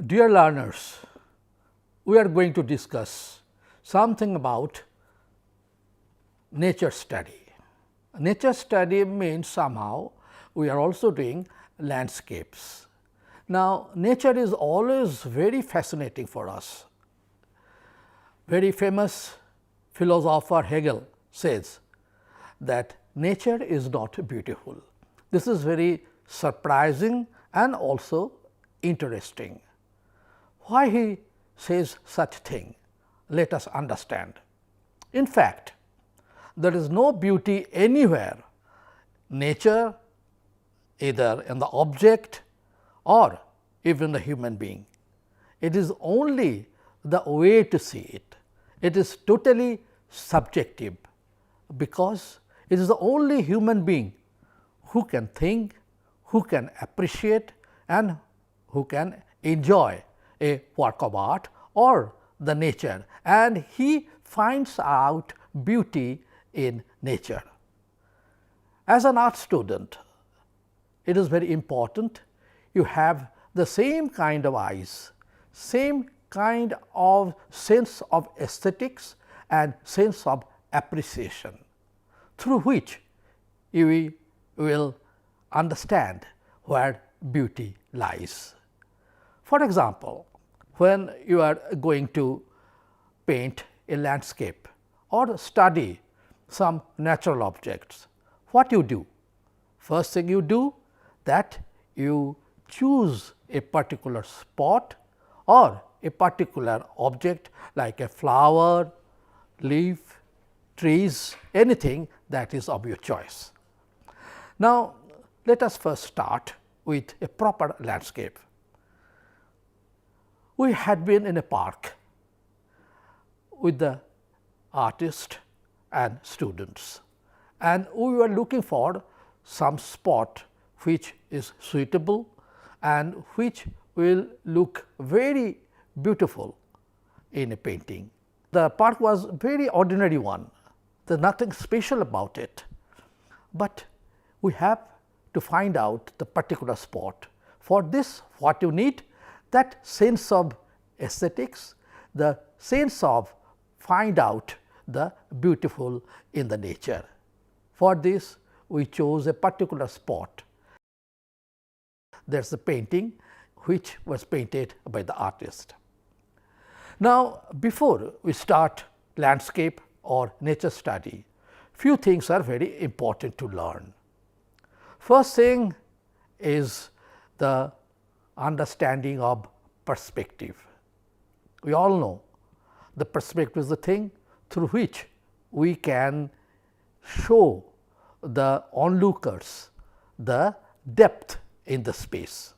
Dear learners, we are going to discuss something about nature study. Nature study means somehow we are also doing landscapes. Now, nature is always very fascinating for us. Very famous philosopher Hegel says that nature is not beautiful. This is very surprising and also interesting. Why he says such thing? Let us understand. In fact, there is no beauty anywhere, nature, either in the object or even the human being. It is only the way to see it. It is totally subjective, because it is the only human being who can think, who can appreciate and who can enjoy a work of art or the nature, and he finds out beauty in nature. As an art student, it is very important you have the same kind of eyes, same kind of sense of aesthetics and sense of appreciation, through which you will understand where beauty lies. For example, when you are going to paint a landscape or study some natural objects, what you do? First thing you do, that you choose a particular spot or a particular object like a flower, leaf, trees, anything that is of your choice. Now, let us first start with a proper landscape. We had been in a park with the artist and students, and we were looking for some spot which is suitable and which will look very beautiful in a painting. The park was very ordinary one, there is nothing special about it, but we have to find out the particular spot. For this, what you need? That sense of aesthetics, the sense of find out the beautiful in the nature. For this, we chose a particular spot. There is a painting which was painted by the artist. Now, before we start landscape or nature study, few things are very important to learn. First thing is the understanding of perspective. We all know the perspective is the thing through which we can show the onlookers the depth in the space.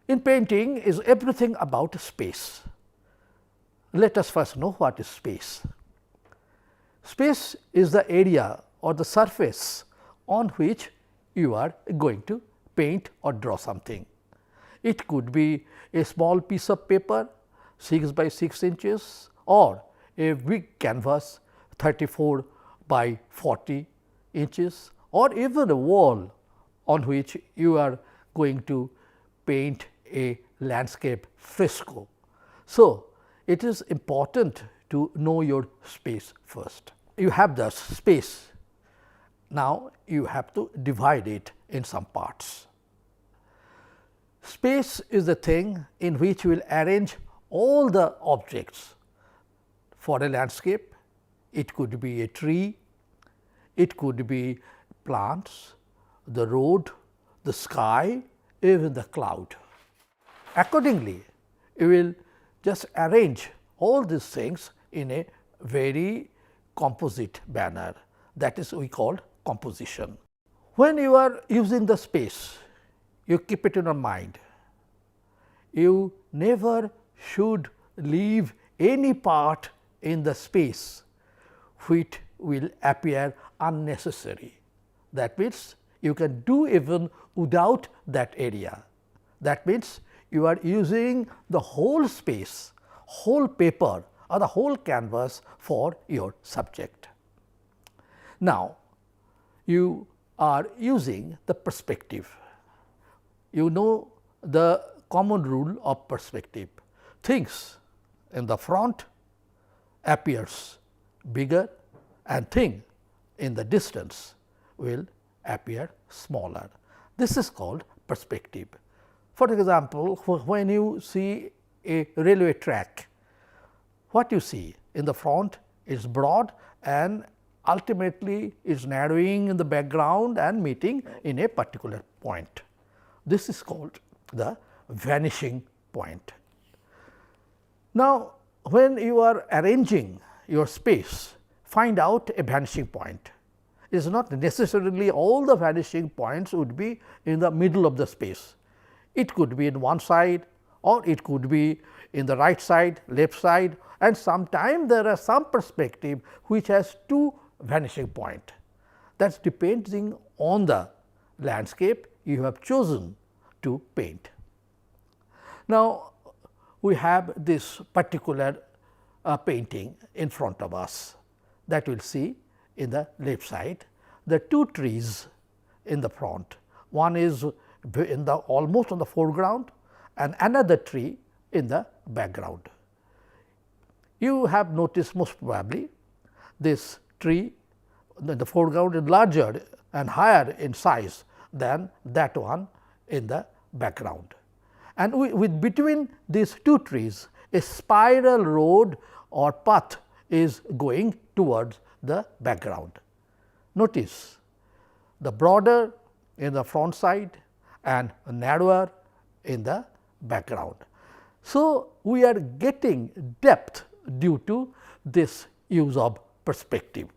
In painting is everything about space. Let us first know what is space. Space is the area or the surface on which you are going to paint or draw something. It could be a small piece of paper 6 by 6 inches or a big canvas 34 by 40 inches or even a wall on which you are going to paint a landscape fresco. So, it is important to know your space first. You have the space. Now, you have to divide it in some parts. Space is the thing in which you will arrange all the objects. For a landscape, it could be a tree, it could be plants, the road, the sky, even the cloud. Accordingly, you will just arrange all these things in a very composite manner, that is we call composition. When you are using the space, you keep it in your mind. You never should leave any part in the space which will appear unnecessary. That means, you can do even without that area. That means, you are using the whole space, whole paper or the whole canvas for your subject. Now, you are using the perspective. You know the common rule of perspective. Things in the front appears bigger and thing in the distance will appear smaller. This is called perspective. For example, when you see a railway track, what you see in the front is broad and ultimately is narrowing in the background and meeting in a particular point. This is called the vanishing point. Now, when you are arranging your space, find out a vanishing point. It is not necessarily all the vanishing points would be in the middle of the space. It could be in one side or it could be in the right side, left side, and sometimes there are some perspective which has two vanishing point. That is depending on the landscape you have chosen to paint. Now, we have this particular painting in front of us that we will see in the left side. The two trees in the front, one is in the almost on the foreground and another tree in the background. You have noticed most probably this tree in the foreground is larger and higher in size than that one in the background. And with between these two trees, a spiral road or path is going towards the background. Notice the broader in the front side and narrower in the background. So, we are getting depth due to this use of perspective.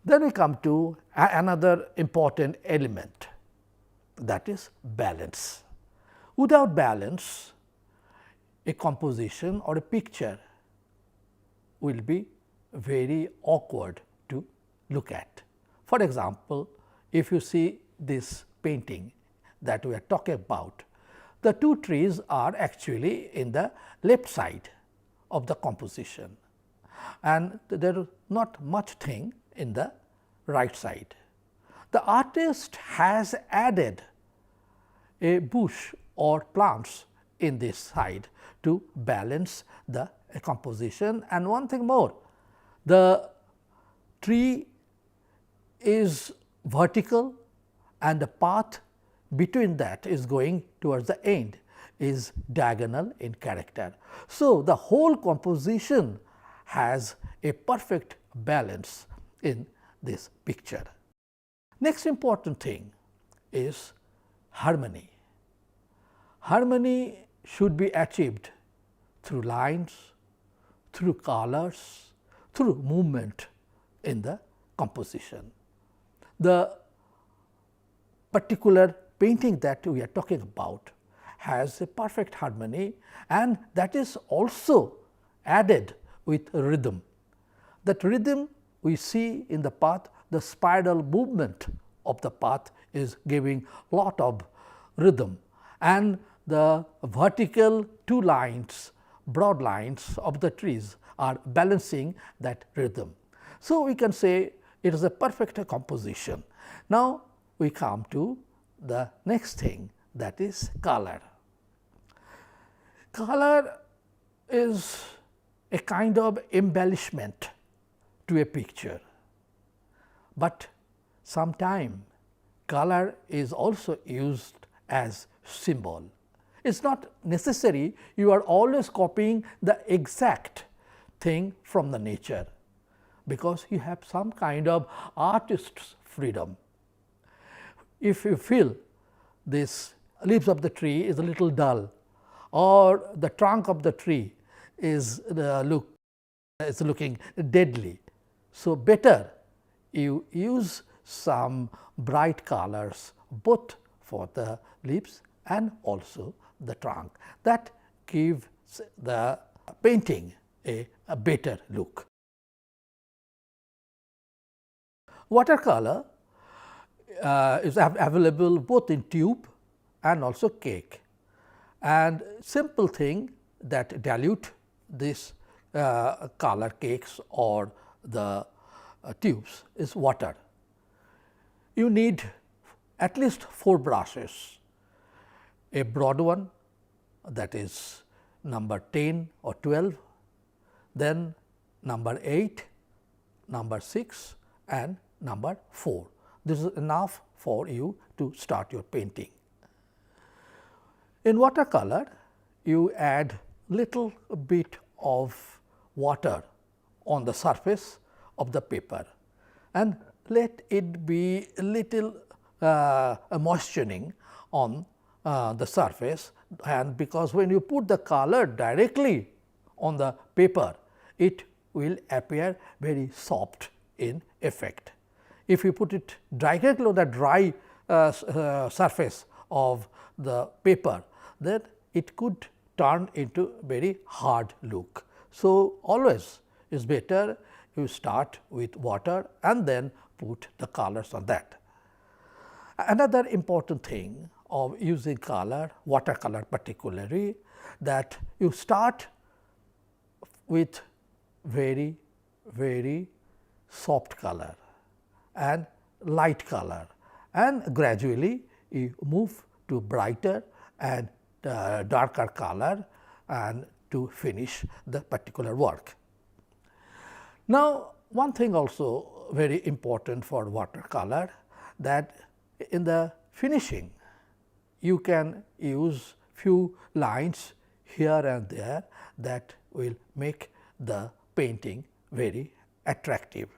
Then we come to another important element, that is balance. Without balance, a composition or a picture will be very awkward to look at. For example, if you see this painting that we are talking about, the two trees are actually in the left side of the composition and there is not much thing in the right side. The artist has added a bush or plants in this side to balance the composition, and one thing more, the tree is vertical and the path between that is going towards the end is diagonal in character. So, the whole composition has a perfect balance in this picture. Next important thing is harmony. Harmony should be achieved through lines, through colors, through movement in the composition. The particular painting that we are talking about has a perfect harmony and that is also added with rhythm. That rhythm we see in the path, the spiral movement of the path is giving lot of rhythm and the vertical two lines, broad lines of the trees are balancing that rhythm. So, we can say it is a perfect composition. Now, we come to the next thing, that is color. Color is a kind of embellishment to a picture, but sometimes color is also used as symbol. It is not necessary you are always copying the exact thing from the nature, because you have some kind of artist's freedom. If you feel this leaves of the tree is a little dull or the trunk of the tree is looking deadly, so better you use some bright colors both for the leaves and also the trunk. That gives the painting a better look. Watercolor is available both in tube and also cake, and simple thing that dilute this color cakes or the tubes is water. You need at least 4 brushes. a broad one, that is number 10 or 12, then number 8, number 6 and number 4. This is enough for you to start your painting. In watercolor, you add little bit of water on the surface of the paper and let it be a little moistening on the surface, and because when you put the color directly on the paper, it will appear very soft in effect. If you put it directly on the dry surface of the paper, then it could turn into very hard look. So, always is better you start with water and then put the colors on that. Another important thing of using color, watercolor particularly, that you start with very soft color and light color, and gradually you move to brighter and darker color and to finish the particular work. Now, one thing also very important for watercolor, that in the finishing you can use few lines here and there that will make the painting very attractive.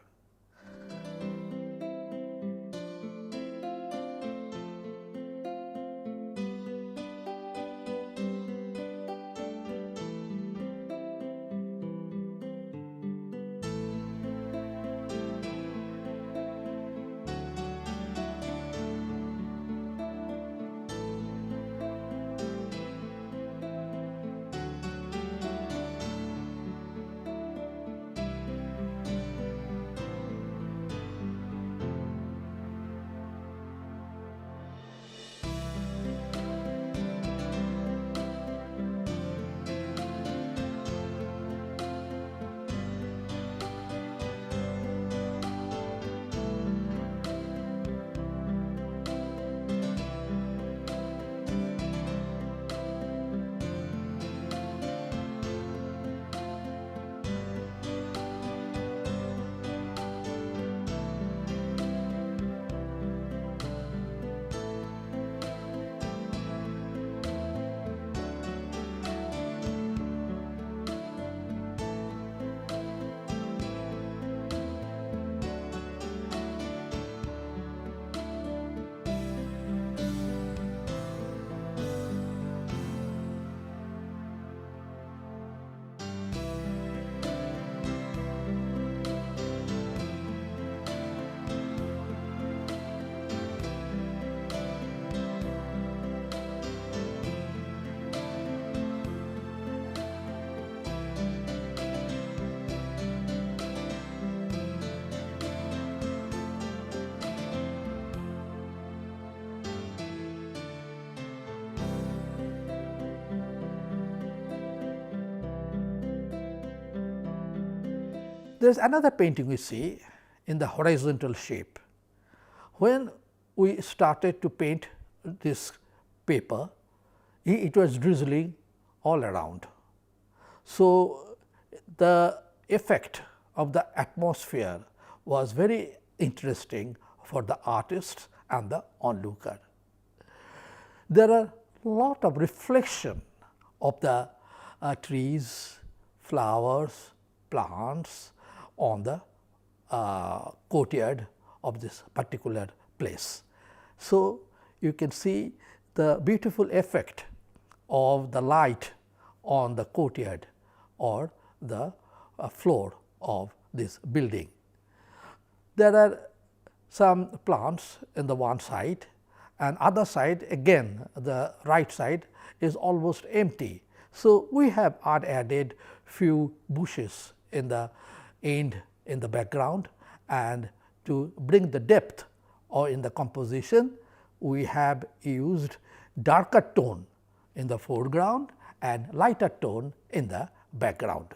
There is another painting we see in the horizontal shape. When we started to paint this paper, it was drizzling all around. So, the effect of the atmosphere was very interesting for the artist and the onlooker. There are lot of reflection of the trees, flowers, plants on the courtyard of this particular place. So, you can see the beautiful effect of the light on the courtyard or the floor of this building. There are some plants in the one side, and other side again the right side is almost empty. So, we have added few bushes in the end in the background, and to bring the depth or in the composition, we have used darker tone in the foreground and lighter tone in the background.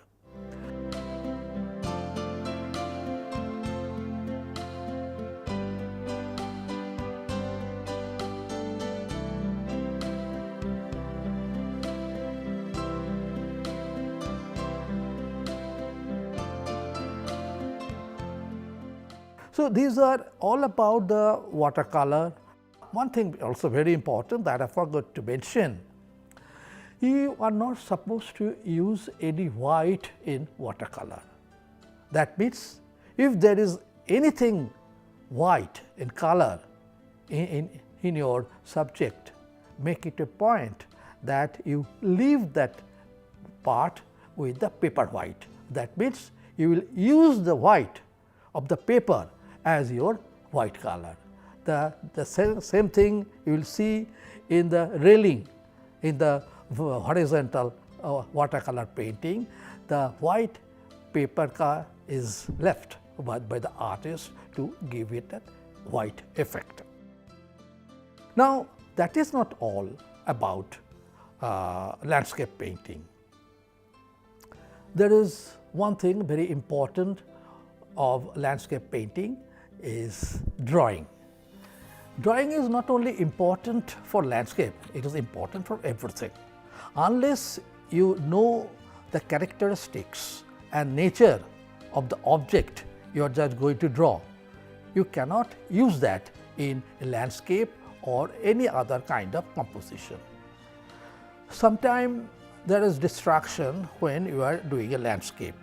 So, these are all about the watercolor. One thing also very important that I forgot to mention, you are not supposed to use any white in watercolor. That means, if there is anything white in color in your subject, make it a point that you leave that part with the paper white. That means, you will use the white of the paper as your white color. The same thing you will see in the railing, in the horizontal watercolor painting, the white paper is left by the artist to give it a white effect. Now, that is not all about landscape painting. There is one thing very important of landscape painting is drawing. Drawing is not only important for landscape, it is important for everything. Unless you know the characteristics and nature of the object you are just going to draw, you cannot use that in a landscape or any other kind of composition. Sometimes there is distraction when you are doing a landscape,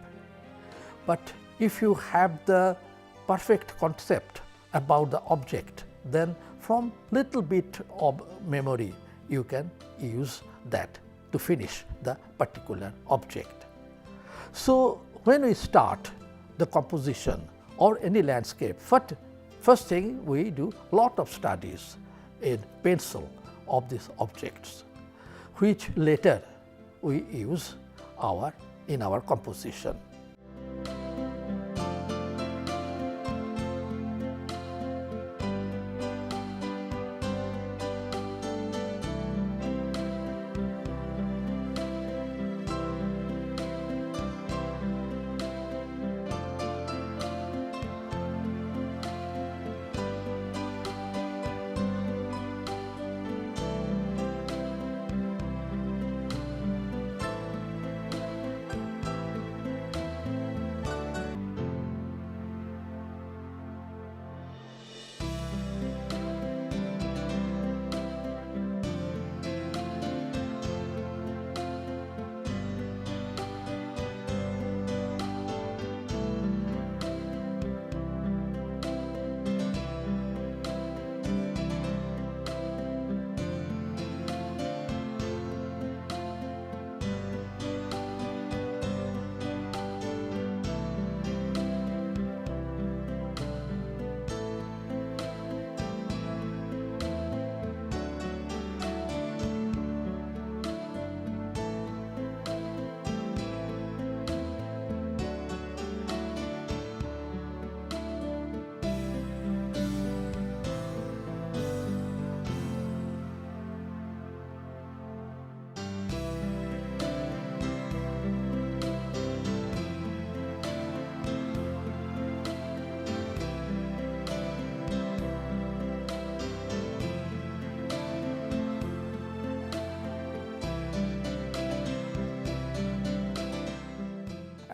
but if you have the perfect concept about the object, then from little bit of memory you can use that to finish the particular object. So, when we start the composition or any landscape, first thing we do lot of studies in pencil of these objects, which later we use in our composition.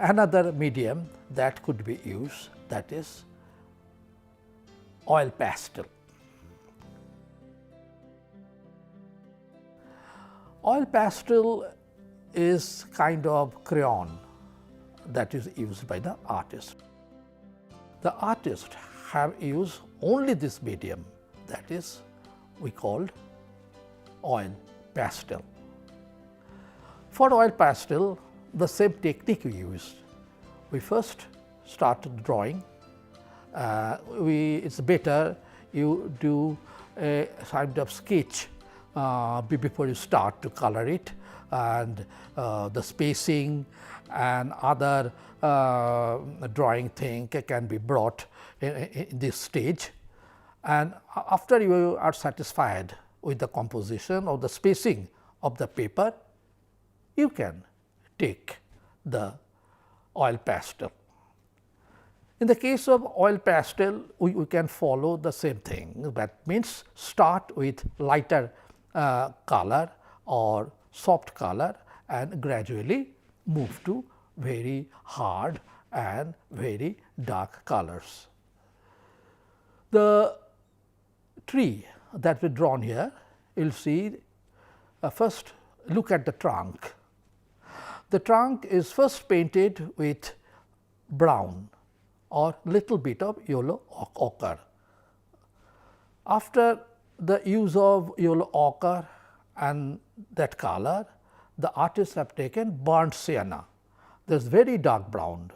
Another medium that could be used, that is oil pastel. Oil pastel is kind of crayon that is used by the artist. The artists have used only this medium, that is we called oil pastel. For oil pastel, the same technique we used. We first start drawing. It's better you do a kind of sketch before you start to color it, and the spacing and other drawing thing can be brought in this stage. And after you are satisfied with the composition or the spacing of the paper, you can take the oil pastel. In the case of oil pastel, we can follow the same thing. That means, start with lighter color or soft color and gradually move to very hard and very dark colors. The tree that we drawn here, you will see first look at the trunk. The trunk is first painted with brown or little bit of yellow ochre. After the use of yellow ochre and that color, the artists have taken burnt sienna. That is very dark brown,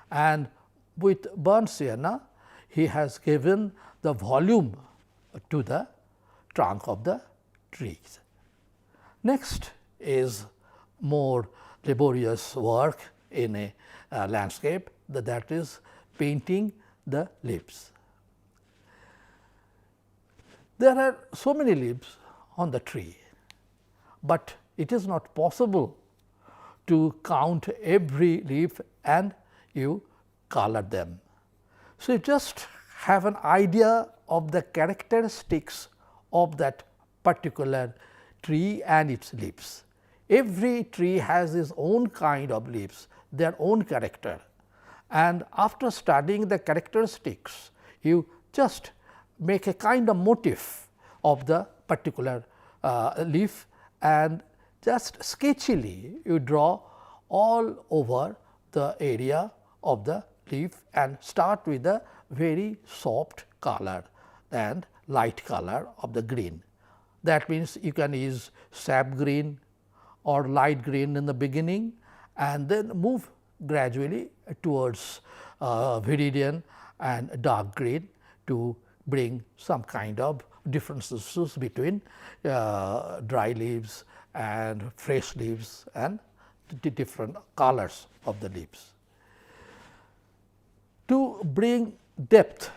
and with burnt sienna he has given the volume to the trunk of the trees. Next is more laborious work in a landscape, that is painting the leaves. There are so many leaves on the tree, but it is not possible to count every leaf and you color them. So, you just have an idea of the characteristics of that particular tree and its leaves. Every tree has its own kind of leaves, their own character, and after studying the characteristics, you just make a kind of motif of the particular leaf, and just sketchily you draw all over the area of the leaf and start with a very soft color and light color of the green. That means, you can use sap green or light green in the beginning and then move gradually towards viridian and dark green to bring some kind of differences between dry leaves and fresh leaves and the different colors of the leaves. To bring depth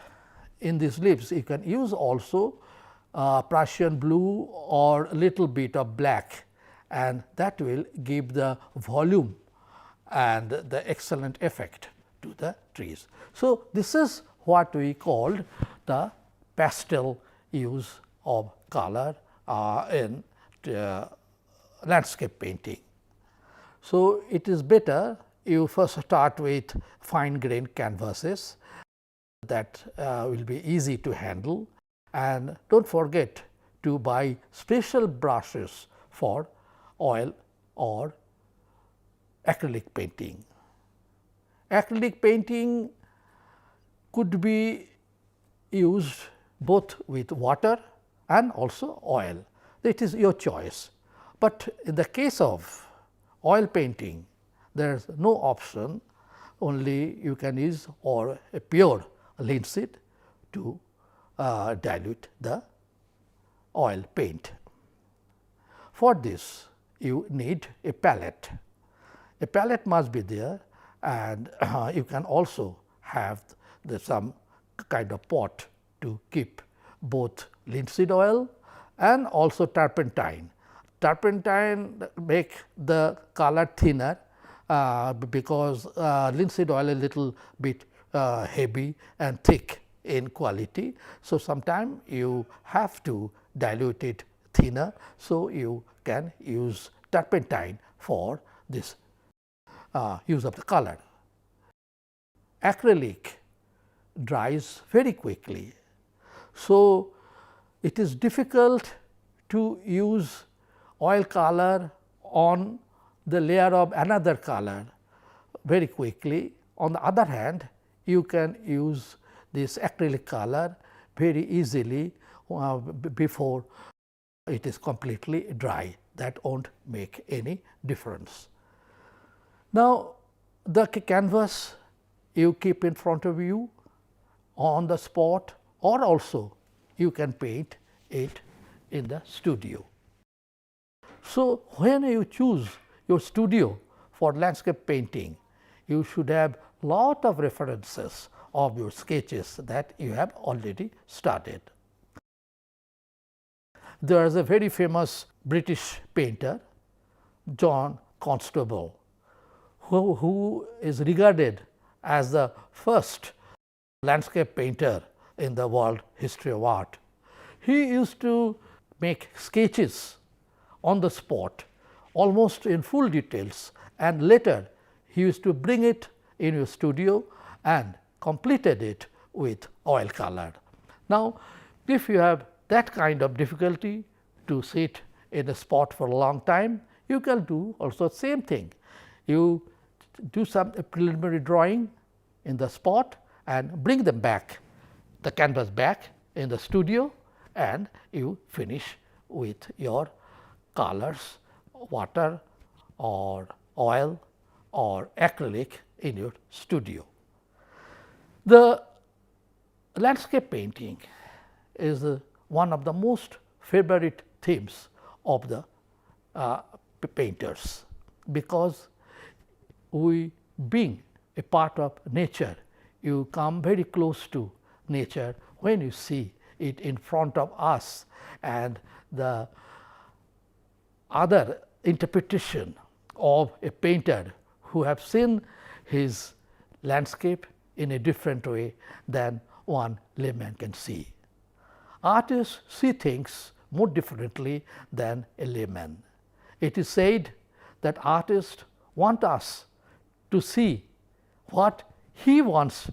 in these leaves, you can use also Prussian blue or little bit of black, and that will give the volume and the excellent effect to the trees. So, this is what we called the pastel use of color in landscape painting. So, it is better you first start with fine grained canvases that will be easy to handle, and do not forget to buy special brushes for oil or acrylic painting. Acrylic painting could be used both with water and also oil. It is your choice, but in the case of oil painting, there is no option, only you can use or a pure linseed to dilute the oil paint. For this, you need a palette. A palette must be there, and you can also have some kind of pot to keep both linseed oil and also turpentine. Turpentine make the color thinner because linseed oil is a little bit heavy and thick in quality. So, sometime you have to dilute it thinner. So, you can use turpentine for this use of the color. Acrylic dries very quickly. So, it is difficult to use oil color on the layer of another color very quickly. On the other hand, you can use this acrylic color very easily before it is completely dry. That will not make any difference. Now, the canvas you keep in front of you on the spot, or also you can paint it in the studio. So, when you choose your studio for landscape painting, you should have lot of references of your sketches that you have already started. There is a very famous British painter, John Constable, who is regarded as the first landscape painter in the world history of art. He used to make sketches on the spot almost in full details, and later he used to bring it in your studio and completed it with oil color. Now, if you have that kind of difficulty to sit in a spot for a long time, you can do also the same thing. You do some preliminary drawing in the spot and bring them back, the canvas back in the studio, and you finish with your colors, water or oil or acrylic in your studio. The landscape painting is one of the most favorite themes of the painters, because we being a part of nature, you come very close to nature when you see it in front of us, and the other interpretation of a painter who have seen his landscape in a different way than one layman can see. Artists see things more differently than a layman. It is said that artists want us to see what he wants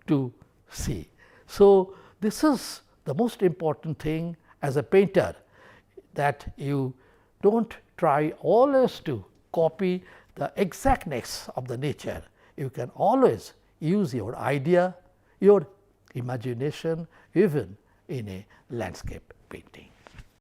to see. So, this is the most important thing as a painter, that you do not try always to copy the exactness of the nature. You can always use your idea, your imagination, even in a landscape painting.